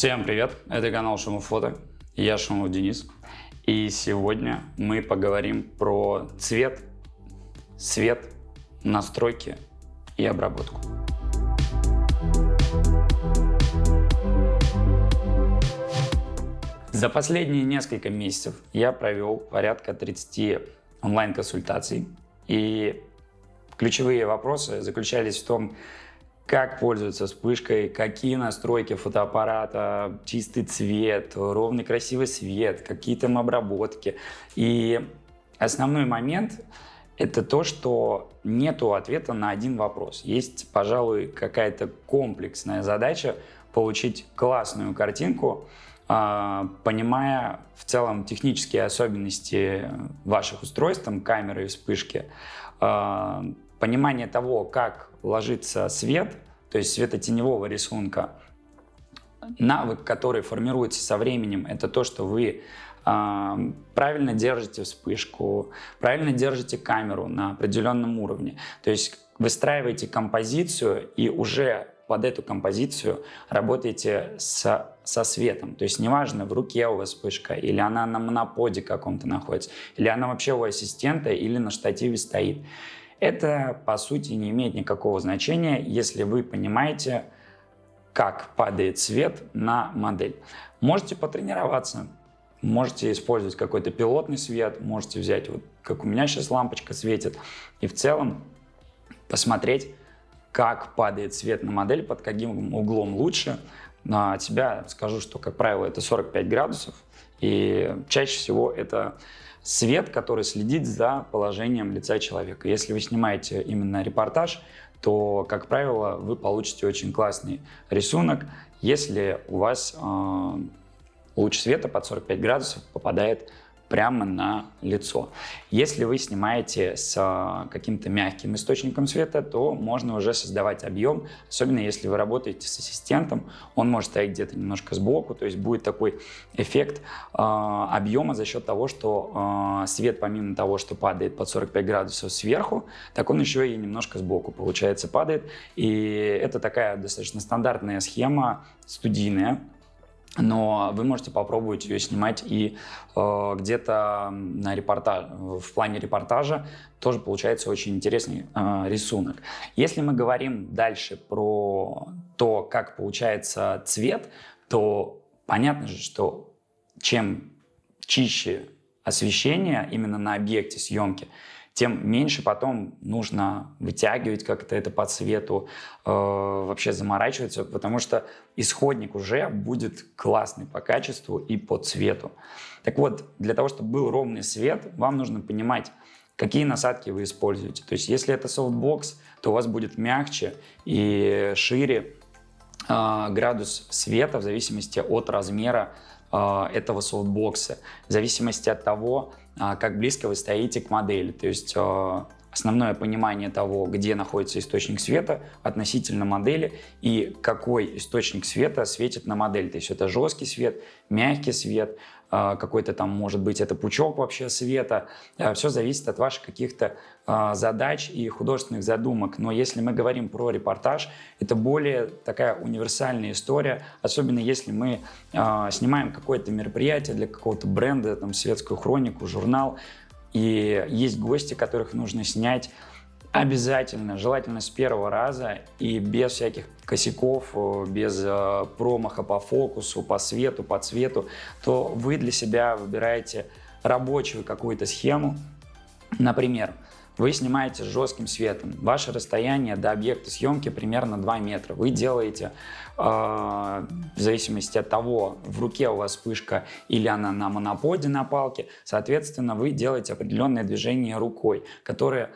Всем привет, это канал Шумов Фото, я Шумов Денис, и сегодня мы поговорим про цвет, свет, настройки и обработку. За последние несколько месяцев я провел порядка 30 онлайн-консультаций, и ключевые вопросы заключались в том, как пользоваться вспышкой, какие настройки фотоаппарата, чистый цвет, ровный красивый свет, какие там обработки. И основной момент – это то, что нету ответа на один вопрос. Есть, пожалуй, какая-то комплексная задача получить классную картинку, понимая в целом технические особенности ваших устройств, там, камеры и вспышки, понимание того, как ложится свет, то есть светотеневого рисунка. Навык, который формируется со временем, это то, что вы правильно держите вспышку, правильно держите камеру на определенном уровне. То есть выстраиваете композицию и уже под эту композицию работаете со светом. То есть неважно, в руке у вас вспышка, или она на моноподе каком-то находится, или она вообще у ассистента, или на штативе стоит. Это, по сути, не имеет никакого значения, если вы понимаете, как падает свет на модель. Можете потренироваться, можете использовать какой-то пилотный свет, можете взять, вот как у меня сейчас лампочка светит, и в целом посмотреть, как падает свет на модель, под каким углом лучше. От себя скажу, что, как правило, это 45 градусов, и чаще всего это свет, который следит за положением лица человека. Если вы снимаете именно репортаж, то, как правило, вы получите очень классный рисунок, если у вас луч света под 45 градусов попадает прямо на лицо. Если вы снимаете с каким-то мягким источником света, то можно уже создавать объем, особенно если вы работаете с ассистентом, он может стоять где-то немножко сбоку, то есть будет такой эффект объема за счет того, что свет, помимо того, что падает под 45 градусов сверху, так он еще и немножко сбоку, получается, падает. И это такая достаточно стандартная схема, студийная. Но вы можете попробовать ее снимать и где-то на в плане репортажа тоже получается очень интересный рисунок. Если мы говорим дальше про то, как получается цвет, то понятно же, что чем чище освещение именно на объекте съемки, тем меньше потом нужно вытягивать как-то это по цвету, вообще заморачиваться, потому что исходник уже будет классный по качеству и по цвету. Так вот, для того, чтобы был ровный свет, вам нужно понимать, какие насадки вы используете. То есть, если это софтбокс, то у вас будет мягче и шире градус света в зависимости от размера этого софтбокса, в зависимости от того, как близко вы стоите к модели. То есть основное понимание того, где находится источник света относительно модели и какой источник света светит на модель. То есть это жесткий свет, мягкий свет, какой-то там, может быть, это пучок вообще света. Все зависит от ваших каких-то задач и художественных задумок. Но если мы говорим про репортаж, это более такая универсальная история, особенно если мы снимаем какое-то мероприятие для какого-то бренда, там, светскую хронику, журнал, и есть гости, которых нужно снять обязательно, желательно с первого раза и без всяких косяков, без промаха по фокусу, по свету, по цвету, то вы для себя выбираете рабочую какую-то схему. Например, вы снимаете с жестким светом, ваше расстояние до объекта съемки примерно 2 метра. Вы делаете, в зависимости от того, в руке у вас вспышка или она на моноподе, на палке, соответственно, вы делаете определенное движение рукой, которое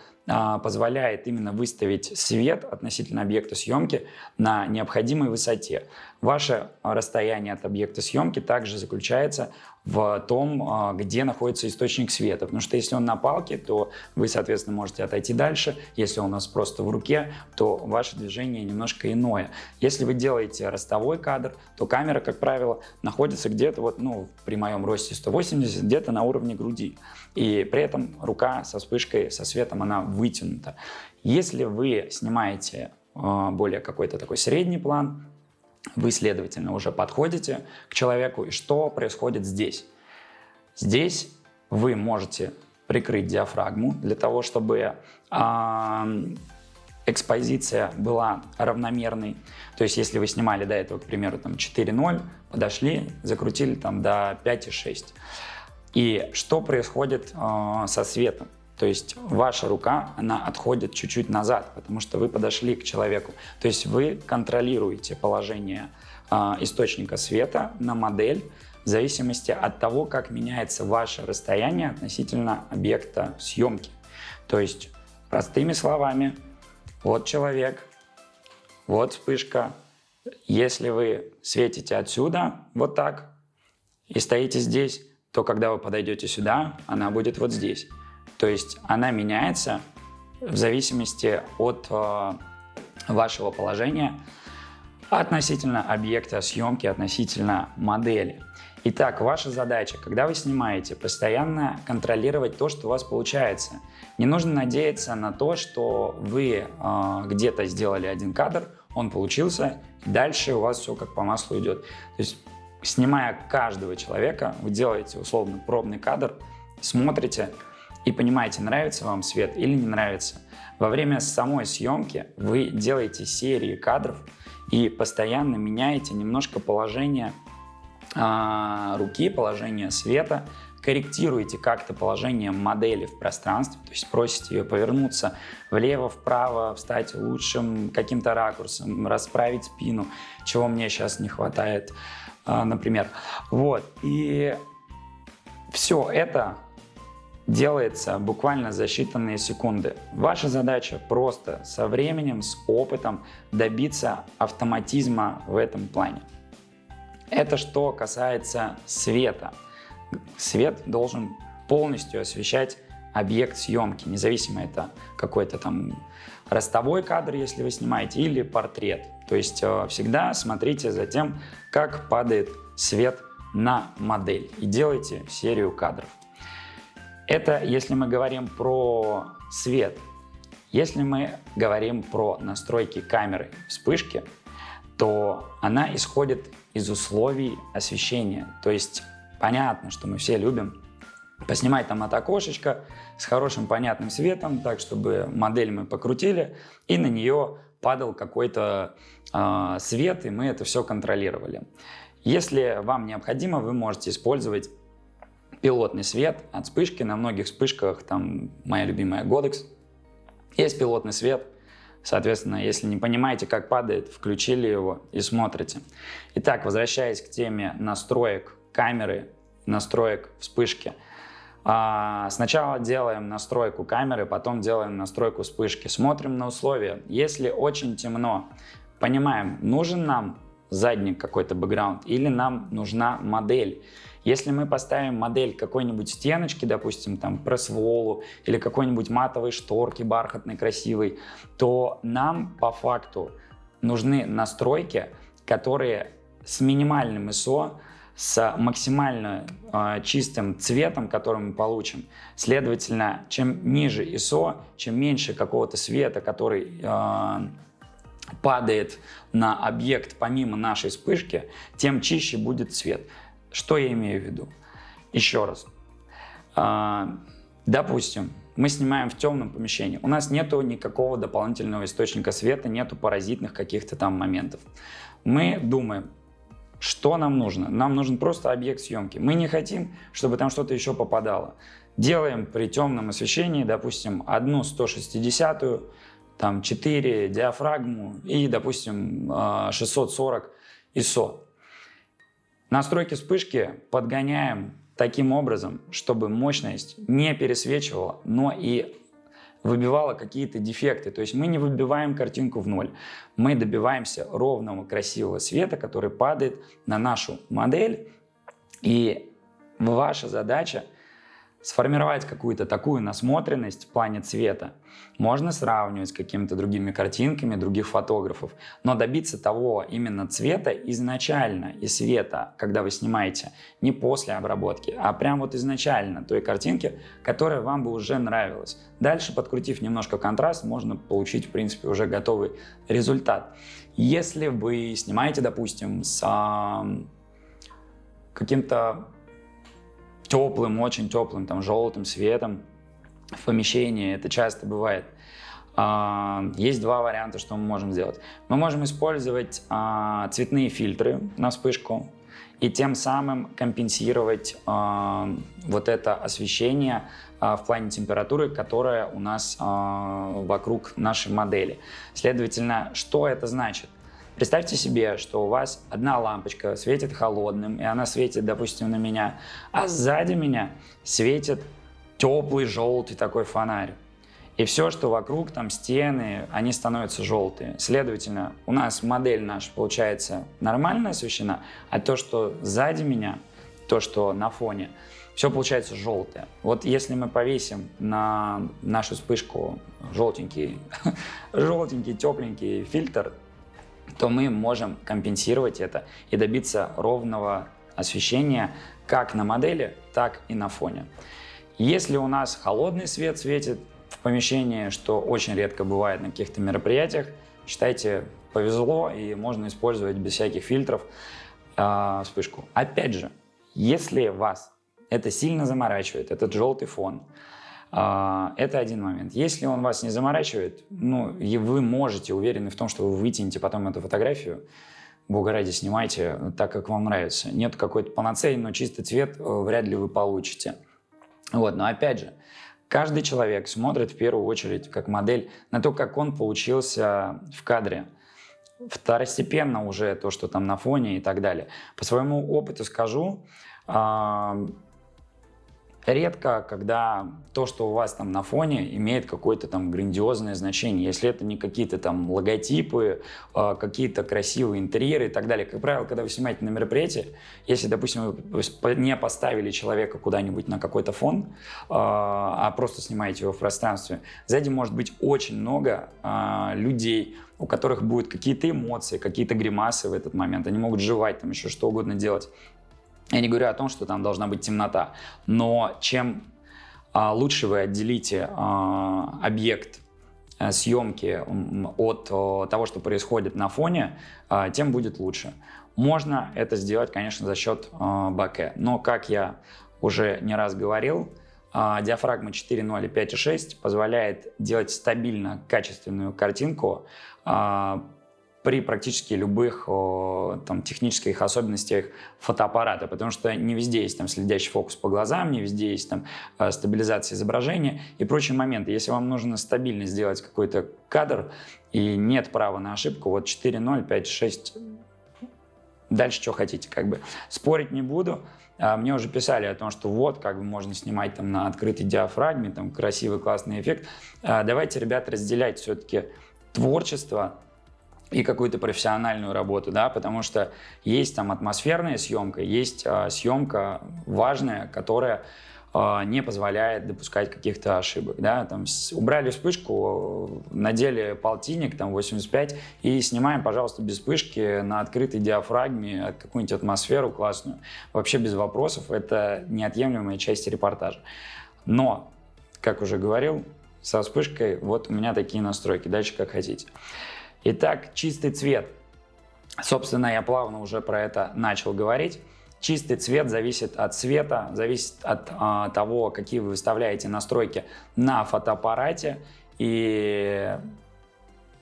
позволяет именно выставить свет относительно объекта съемки на необходимой высоте. Ваше расстояние от объекта съемки также заключается в том, где находится источник света. Потому что если он на палке, то вы, соответственно, можете отойти дальше. Если он у нас просто в руке, то ваше движение немножко иное. Если вы делаете ростовой кадр, то камера, как правило, находится где-то, вот, при моем росте 180, где-то на уровне груди. И при этом рука со вспышкой, со светом, она вытянута. Если вы снимаете более какой-то такой средний план, Вы, следовательно, уже подходите к человеку. И что происходит здесь? Здесь вы можете прикрыть диафрагму для того, чтобы экспозиция была равномерной. То есть, если вы снимали до этого, к примеру, там 4.0, подошли, закрутили там до 5.6. И что происходит со светом? То есть ваша рука, она отходит чуть-чуть назад, потому что вы подошли к человеку. То есть вы контролируете положение источника света на модель в зависимости от того, как меняется ваше расстояние относительно объекта съемки. То есть, простыми словами, вот человек, вот вспышка. Если вы светите отсюда вот так и стоите здесь, то когда вы подойдете сюда, она будет вот здесь. То есть она меняется в зависимости от вашего положения относительно объекта съемки, относительно модели. Итак, ваша задача, когда вы снимаете, постоянно контролировать то, что у вас получается. Не нужно надеяться на то, что вы где-то сделали один кадр, он получился, и дальше у вас все как по маслу идет. То есть, снимая каждого человека, вы делаете условно пробный кадр, смотрите и понимаете, нравится вам свет или не нравится. Во время самой съемки вы делаете серии кадров и постоянно меняете немножко положение руки, положение света, корректируете как-то положение модели в пространстве, то есть просите ее повернуться влево, вправо, встать лучшим каким-то ракурсом, расправить спину, чего мне сейчас не хватает, например. Вот. И все это делается буквально за считанные секунды. Ваша задача просто со временем, с опытом добиться автоматизма в этом плане. Это что касается света. Свет должен полностью освещать объект съемки, независимо это какой-то там ростовой кадр, если вы снимаете, или портрет. То есть всегда смотрите за тем, как падает свет на модель, и делайте серию кадров. Это если мы говорим про свет. Если мы говорим про настройки камеры вспышки, то она исходит из условий освещения. То есть понятно, что мы все любим поснимать там от окошечка с хорошим понятным светом, так чтобы модель мы покрутили, и на нее падал какой-то свет, и мы это все контролировали. Если вам необходимо, вы можете использовать пилотный свет от вспышки. На многих вспышках, там моя любимая Godox, есть пилотный свет. Соответственно, если не понимаете, как падает, включили его и смотрите. Итак, возвращаясь к теме настроек камеры, настроек вспышки. Сначала делаем настройку камеры, потом делаем настройку вспышки. Смотрим на условия. Если очень темно, понимаем, нужен нам задник какой-то бэкграунд или нам нужна модель. Если мы поставим модель какой-нибудь стеночки, допустим, там пресс-волу или какой-нибудь матовой шторки бархатной, красивой, то нам по факту нужны настройки, которые с минимальным ISO, с максимально чистым цветом, который мы получим. Следовательно, чем ниже ISO, чем меньше какого-то света, который падает на объект помимо нашей вспышки, тем чище будет цвет. Что я имею в виду? Еще раз. Допустим, мы снимаем в темном помещении. У нас нету никакого дополнительного источника света, нету паразитных каких-то там моментов. Мы думаем, что нам нужно? Нам нужен просто объект съемки. Мы не хотим, чтобы там что-то еще попадало. Делаем при темном освещении, допустим, одну 160-ю, там 4 диафрагму и, допустим, 640 ISO. Настройки вспышки подгоняем таким образом, чтобы мощность не пересвечивала, но и выбивала какие-то дефекты. То есть мы не выбиваем картинку в ноль. Мы добиваемся ровного, красивого света, который падает на нашу модель. И ваша задача сформировать какую-то такую насмотренность в плане цвета. Можно сравнивать с какими-то другими картинками других фотографов, но добиться того именно цвета изначально и света, когда вы снимаете, не после обработки, а прям вот изначально той картинки, которая вам бы уже нравилась. Дальше, подкрутив немножко контраст, можно получить, в принципе, уже готовый результат. Если вы снимаете, допустим, с каким-то теплым, очень теплым, там, желтым светом в помещении, это часто бывает. Есть два варианта, что мы можем сделать. Мы можем использовать цветные фильтры на вспышку и тем самым компенсировать вот это освещение в плане температуры, которая у нас вокруг нашей модели. Следовательно, что это значит? Представьте себе, что у вас одна лампочка светит холодным, и она светит, допустим, на меня, а сзади меня светит теплый желтый такой фонарь. И все, что вокруг, там стены, они становятся желтые. Следовательно, у нас модель наша получается нормально освещена, а то, что сзади меня, то, что на фоне, все получается желтое. Вот если мы повесим на нашу вспышку желтенький, тепленький фильтр, то мы можем компенсировать это и добиться ровного освещения как на модели, так и на фоне. Если у нас холодный свет светит в помещении, что очень редко бывает на каких-то мероприятиях, считайте, повезло, и можно использовать без всяких фильтров вспышку. Опять же, если вас это сильно заморачивает, этот желтый фон, это один момент. Если он вас не заморачивает, и вы можете, уверены в том, что вы вытянете потом эту фотографию, бога ради, снимайте так, как вам нравится. Нет какой-то панацеи, но чистый цвет вряд ли вы получите. Вот, но опять же, каждый человек смотрит в первую очередь как модель на то, как он получился в кадре. Второстепенно уже то, что там на фоне и так далее. По своему опыту скажу, редко, когда то, что у вас там на фоне, имеет какое-то там грандиозное значение. Если это не какие-то там логотипы, какие-то красивые интерьеры и так далее. Как правило, когда вы снимаете на мероприятии, если, допустим, вы не поставили человека куда-нибудь на какой-то фон, а просто снимаете его в пространстве, сзади может быть очень много людей, у которых будут какие-то эмоции, какие-то гримасы в этот момент. Они могут жевать, там еще что угодно делать. Я не говорю о том, что там должна быть темнота, но чем лучше вы отделите объект съемки от того, что происходит на фоне, тем будет лучше. Можно это сделать, конечно, за счет боке, но, как я уже не раз говорил, диафрагма 4.0 и 5.6 позволяет делать стабильно качественную картинку при практически любых там, технических особенностях фотоаппарата, потому что не везде есть там, следящий фокус по глазам, не везде есть там, стабилизация изображения и прочие моменты. Если вам нужно стабильно сделать какой-то кадр и нет права на ошибку, вот 4.0, 5.6, дальше что хотите, как бы. Спорить не буду. Мне уже писали о том, что вот, как бы можно снимать там на открытой диафрагме, там красивый, классный эффект. Давайте, ребята, разделять все-таки творчество и какую-то профессиональную работу, да, потому что есть там атмосферная съемка, есть съемка важная, которая не позволяет допускать каких-то ошибок, да, там убрали вспышку, надели полтинник, там 85 и снимаем, пожалуйста, без вспышки на открытой диафрагме какую-нибудь атмосферу классную, вообще без вопросов, это неотъемлемая часть репортажа. Но, как уже говорил, со вспышкой вот у меня такие настройки, дальше как хотите. Итак, чистый цвет. Собственно, я плавно уже про это начал говорить. Чистый цвет зависит от цвета, зависит от того, какие вы выставляете настройки на фотоаппарате. И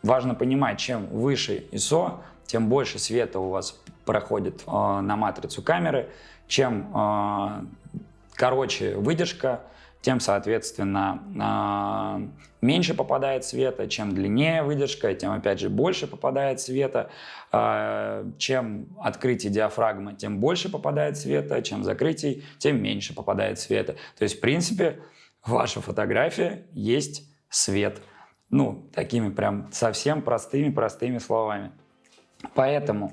важно понимать, чем выше ISO, тем больше света у вас проходит на матрицу камеры. Чем короче выдержка, тем, соответственно, меньше попадает света. Чем длиннее выдержка, тем, опять же, больше попадает света. Чем открытие диафрагмы, тем больше попадает света. Чем закрытие, тем меньше попадает света. То есть, в принципе, ваша фотография есть свет. Ну, такими прям совсем простыми словами. Поэтому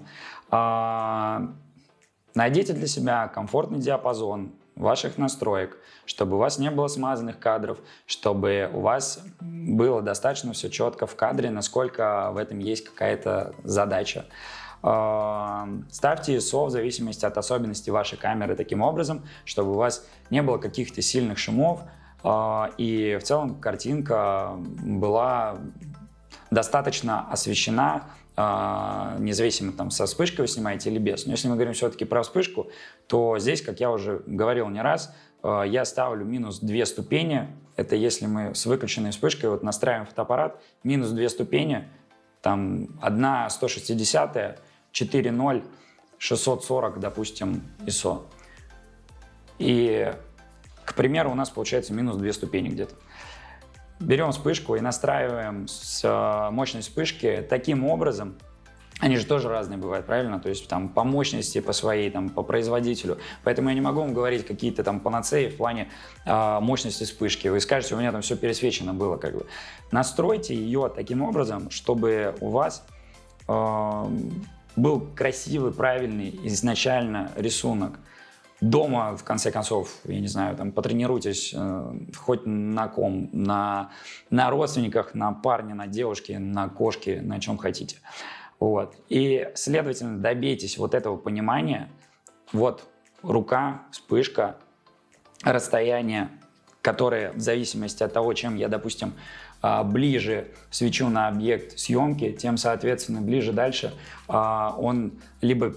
найдите для себя комфортный диапазон. ваших настроек, чтобы у вас не было смазанных кадров, чтобы у вас было достаточно все четко в кадре, насколько в этом есть какая-то задача. Ставьте ISO в зависимости от особенностей вашей камеры таким образом, чтобы у вас не было каких-то сильных шумов, и в целом картинка была достаточно освещена, независимо там со вспышкой вы снимаете или без. Но если мы говорим все-таки про вспышку, то здесь, как я уже говорил не раз, я ставлю минус 2 ступени. Это если мы с выключенной вспышкой вот настраиваем фотоаппарат, минус 2 ступени, там 1 160, 4.0, 640, допустим, ISO. И, к примеру, у нас получается минус 2 ступени где-то. Берем вспышку и настраиваем с мощность вспышки таким образом. Они же тоже разные бывают, правильно? То есть там по мощности, по своей, там, по производителю. Поэтому я не могу вам говорить какие-то там панацеи в плане мощности вспышки. Вы скажете, у меня там все пересвечено было, как бы. Настройте ее таким образом, чтобы у вас был красивый, правильный изначально рисунок. Дома, в конце концов, я не знаю, там потренируйтесь хоть на ком, на родственниках, на парне, на девушке, на кошке, на чем хотите. Вот. И, следовательно, добейтесь вот этого понимания. Вот рука, вспышка, расстояние, которое в зависимости от того, чем я, допустим, ближе свечу на объект съемки, тем, соответственно, ближе дальше он либо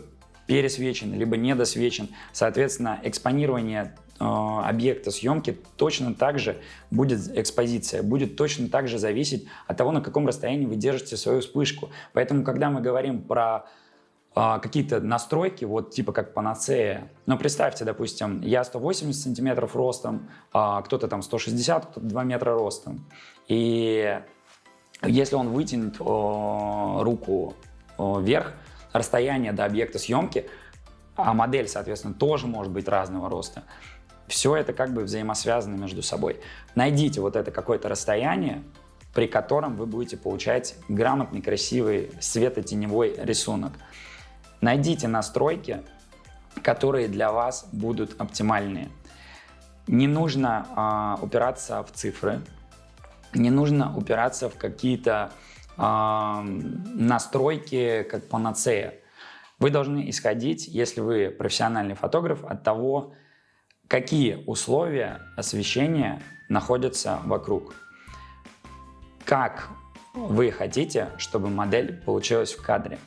пересвечен, либо недосвечен. Соответственно, экспонирование объекта съемки точно так же будет, экспозиция будет точно так же зависеть от того, на каком расстоянии вы держите свою вспышку. Поэтому, когда мы говорим про какие-то настройки, вот типа как панацея, но представьте, допустим, я 180 сантиметров ростом, кто-то там 160, кто-то 2 метра ростом. И если он вытянет руку вверх, расстояние до объекта съемки, а модель, соответственно, тоже может быть разного роста. Все это как бы взаимосвязано между собой. Найдите вот это какое-то расстояние, при котором вы будете получать грамотный, красивый светотеневой рисунок. Найдите настройки, которые для вас будут оптимальные. Не нужно упираться в цифры, не нужно упираться в какие-то настройки как панацея. Вы должны исходить, если вы профессиональный фотограф, от того, какие условия освещения находятся вокруг. Как вы хотите, чтобы модель получилась в кадре.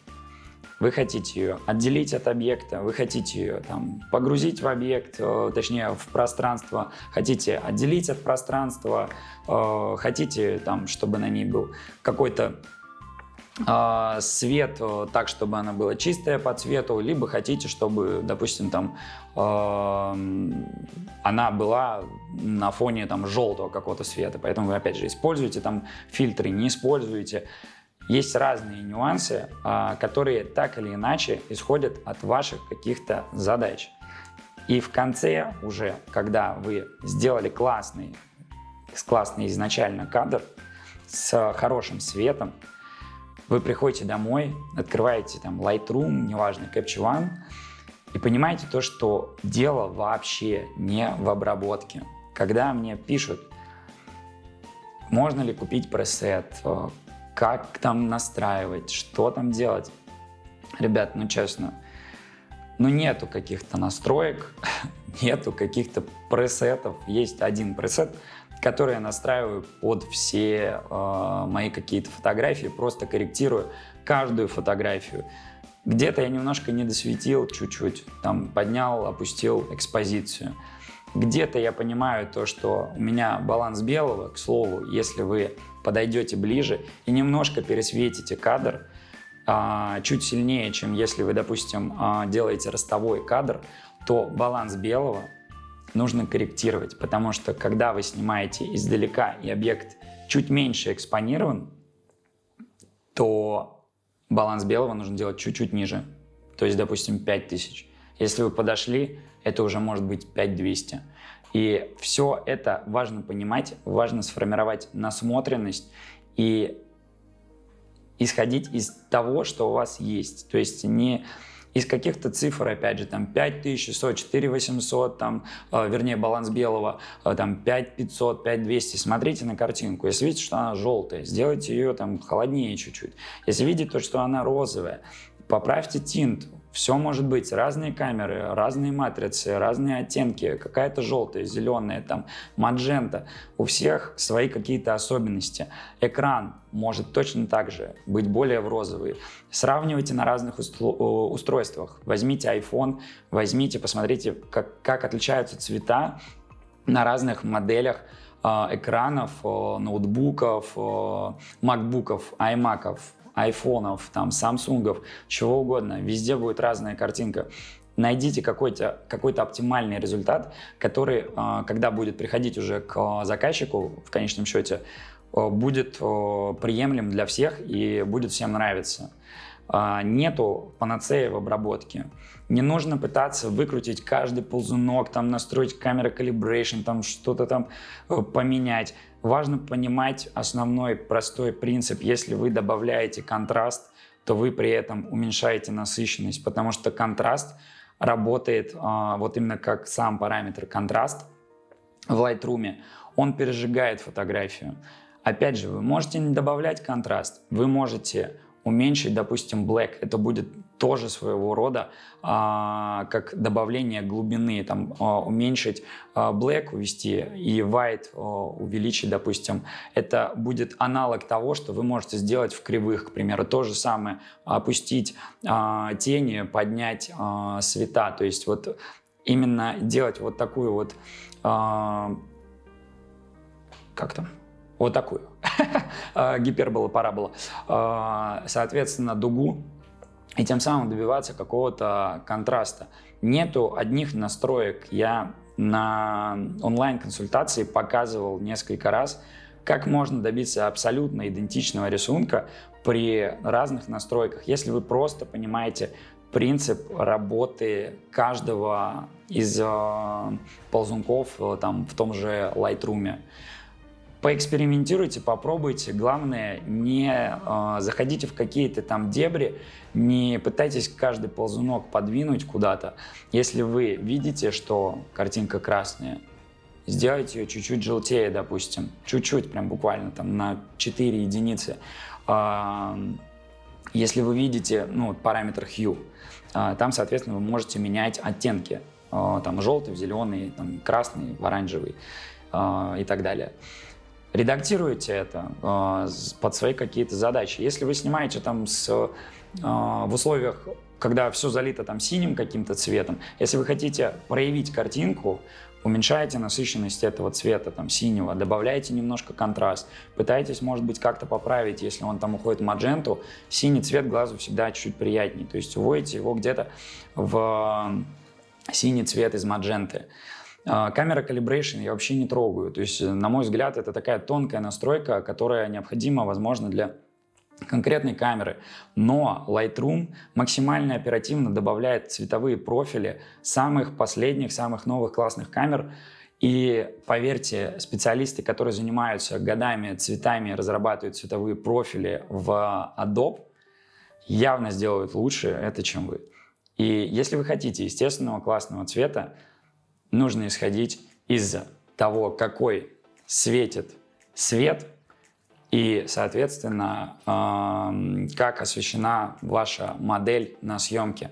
Вы хотите ее отделить от объекта, вы хотите ее там, погрузить в объект, точнее в пространство, хотите отделить от пространства, хотите, там, чтобы на ней был какой-то свет так, чтобы она была чистая по цвету, либо хотите, чтобы, допустим, там, она была на фоне там, желтого какого-то света. Поэтому вы, опять же, используете там фильтры, не используете. Есть разные нюансы, которые так или иначе исходят от ваших каких-то задач. И в конце уже, когда вы сделали классный изначально кадр с хорошим светом, вы приходите домой, открываете там Lightroom, неважно, Capture One, и понимаете то, что дело вообще не в обработке. Когда мне пишут, можно ли купить пресет, как там настраивать, что там делать. Ребят, ну честно, ну нету каких-то настроек, нету каких-то пресетов. Есть один пресет, который я настраиваю под все мои какие-то фотографии, просто корректирую каждую фотографию. Где-то я немножко не досветил чуть-чуть, там поднял, опустил экспозицию. Где-то я понимаю то, что у меня баланс белого, к слову, если вы подойдете ближе и немножко пересветите кадр чуть сильнее, чем если вы, допустим, делаете ростовой кадр, то баланс белого нужно корректировать, потому что когда вы снимаете издалека и объект чуть меньше экспонирован, то баланс белого нужно делать чуть-чуть ниже, то есть, допустим, 5000. Если вы подошли, это уже может быть 5200. И все это важно понимать, важно сформировать насмотренность и исходить из того, что у вас есть. То есть не из каких-то цифр, опять же, там 5100, 4800, там, вернее, баланс белого, там 5500, 5200. Смотрите на картинку. Если видите, что она желтая, сделайте ее там холоднее чуть-чуть. Если видите, что она розовая, поправьте тинт. Все может быть. Разные камеры, разные матрицы, разные оттенки. Какая-то желтая, зеленая, там, маджента. У всех свои какие-то особенности. Экран может точно так же быть более в розовый. Сравнивайте на разных устройствах. Возьмите iPhone, возьмите, посмотрите, как отличаются цвета на разных моделях экранов, ноутбуков, макбуков, аймаков, айфонов, там, самсунгов, чего угодно. Везде будет разная картинка. Найдите какой-то оптимальный результат, который, когда будет приходить уже к заказчику, в конечном счете, будет приемлем для всех и будет всем нравиться. Нету панацеи в обработке. Не нужно пытаться выкрутить каждый ползунок, там, настроить камеру calibration, там, что-то там поменять. Важно понимать основной простой принцип. Если вы добавляете контраст, то вы при этом уменьшаете насыщенность, потому что контраст работает вот именно как сам параметр контраст в Lightroom. Он пережигает фотографию. Опять же, вы можете не добавлять контраст, вы можете уменьшить, допустим, black. Это будет тоже своего рода как добавление глубины. Там, уменьшить black, увести и white увеличить, допустим. Это будет аналог того, что вы можете сделать в кривых, к примеру. То же самое. Опустить тени, поднять света. То есть вот именно делать вот такую вот как там? Вот такую. Гипербола, парабола. Соответственно, дугу. И тем самым добиваться какого-то контраста. Нету одних настроек. Я на онлайн-консультации показывал несколько раз, как можно добиться абсолютно идентичного рисунка при разных настройках. Если вы просто понимаете принцип работы каждого из ползунков там, в том же Lightroom. Поэкспериментируйте, попробуйте. Главное, не заходите в какие-то там дебри, не пытайтесь каждый ползунок подвинуть куда-то. Если вы видите, что картинка красная, сделайте ее чуть-чуть желтее, допустим. Чуть-чуть, прям буквально там на 4 единицы. Если вы видите параметр Hue, там, соответственно, вы можете менять оттенки. Там желтый, в зеленый, там, красный, в оранжевый и так далее. Редактируйте это под свои какие-то задачи. Если вы снимаете там в условиях, когда все залито там синим каким-то цветом, если вы хотите проявить картинку, уменьшайте насыщенность этого цвета, там, синего, добавляйте немножко контраст, пытайтесь, может быть, как-то поправить, если он там уходит в мадженту, синий цвет глазу всегда чуть-чуть приятнее, то есть уводите его где-то в синий цвет из мадженты. Камера calibration я вообще не трогаю. То есть, на мой взгляд, это такая тонкая настройка, которая необходима, возможно, для конкретной камеры. Но Lightroom максимально оперативно добавляет цветовые профили самых последних, самых новых классных камер. И поверьте, специалисты, которые занимаются годами цветами, разрабатывают цветовые профили в Adobe, явно сделают лучше это, чем вы. И если вы хотите естественного классного цвета, нужно исходить из того, какой светит свет и, соответственно, как освещена ваша модель на съемке.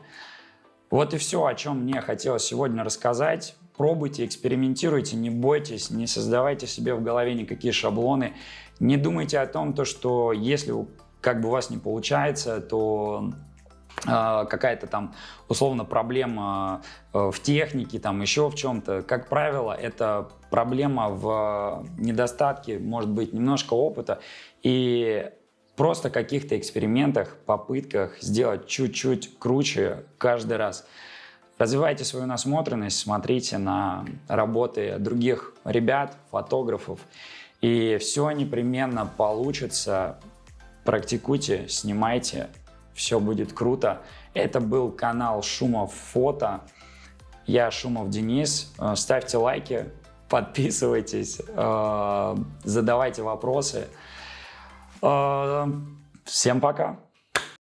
Вот и все, о чем мне хотелось сегодня рассказать. Пробуйте, экспериментируйте, не бойтесь, не создавайте себе в голове никакие шаблоны. Не думайте о том, что если у вас не получается, то какая-то там условно проблема в технике, там еще в чем-то. Как правило, это проблема в недостатке, может быть, немножко опыта и просто каких-то экспериментах, попытках сделать чуть-чуть круче каждый раз. Развивайте свою насмотренность, смотрите на работы других ребят, фотографов, и все непременно получится. Практикуйте, снимайте. Все будет круто. Это был канал Шумов Фото. Я Шумов Денис. Ставьте лайки, подписывайтесь, задавайте вопросы. Всем пока.